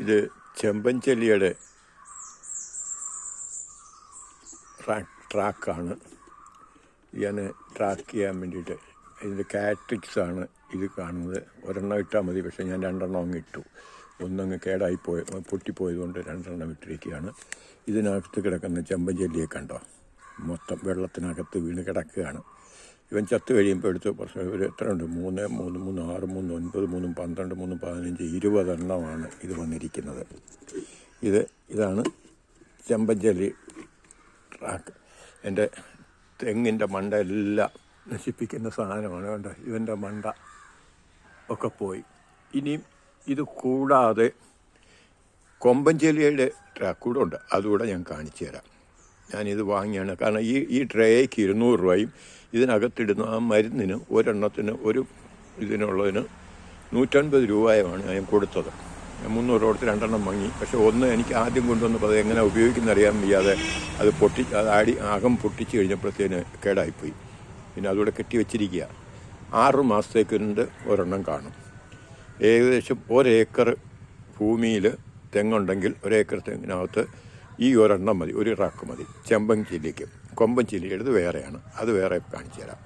ഇത് ചെമ്പൻചെല്ലിയുടെ ട്രാക്കാണ്. ഞാൻ ട്രാക്ക് ചെയ്യാൻ വേണ്ടിയിട്ട് ഇതിൻ്റെ കാട്രിക്സാണ് ഇത് കാണുന്നത്. ഒരെണ്ണം ഇട്ടാൽ മതി, പക്ഷേ ഞാൻ രണ്ടെണ്ണം അങ്ങ് ഇട്ടു. ഒന്നങ്ങ് പൊട്ടിപ്പോയതുകൊണ്ട് രണ്ടെണ്ണം ഇട്ടിരിക്കുകയാണ്. ഇതിനകത്ത് കിടക്കുന്ന ചെമ്പൻചെല്ലിയെ കണ്ടോ, മൊത്തം വെള്ളത്തിനകത്ത് വീണ് കിടക്കുകയാണ്. ഇവൻ ചത്ത് കഴിയുമ്പോൾ എടുത്ത് ഒരു എത്ര ഉണ്ട്, 3, 3, 3, 6, 3, 9, 3, 12, 3, 15, 20 എണ്ണമാണ് ഇത് വന്നിരിക്കുന്നത്. ഇതാണ് ചെമ്പൻചെല്ലി ട്രാക്ക്. എൻ്റെ തെങ്ങിൻ്റെ മണ്ട എല്ലാം നശിപ്പിക്കുന്ന സാധനമാണ്. കണ്ടോ, ഇവൻ്റെ മണ്ട ഒക്കെ പോയി. ഇനിയും ഇത് കൂടാതെ കൊമ്പൻചെല്ലിയുടെ ട്രാക്ക് കൂടെ ഉണ്ട്, അതുകൂടെ ഞാൻ കാണിച്ചു തരാം. ഞാനിത് വാങ്ങിയാണ്, കാരണം ഈ ട്രേയ്ക്ക് 200 രൂപയും ഇതിനകത്തിടുന്ന ആ മരുന്നിന് ഒരെണ്ണത്തിന് ഇതിനുള്ളതിന് 150 രൂപയുമാണ് ഞാൻ കൊടുത്തത്. ഞാൻ 300 രൂപ കൊടുത്ത് രണ്ടെണ്ണം വാങ്ങി. പക്ഷേ ഒന്ന് എനിക്ക് ആദ്യം കൊണ്ടുവന്നപ്പോൾ അത് എങ്ങനെ ഉപയോഗിക്കുന്ന അറിയാൻ വയ്യാതെ അത് അകം പൊട്ടിച്ച് കഴിഞ്ഞപ്പോഴത്തേന് കേടായിപ്പോയി. പിന്നെ അതുകൂടെ കെട്ടി വെച്ചിരിക്കുക. 6 മാസത്തേക്കുണ്ട് ഒരെണ്ണം കാണും. ഏകദേശം 1 ഏക്കർ ഭൂമിയിൽ തെങ്ങുണ്ടെങ്കിൽ 1 ഏക്കർ തെങ്ങിനകത്ത് ഈ ഒരെണ്ണം മതി, ഒരു ട്രാക്ക് മതി ചെമ്പൻചെല്ലിക്ക്. കൊമ്പൻചെല്ലിയുടേത് വേറെയാണ്, അത് വേറെ കാണിച്ചു തരാം.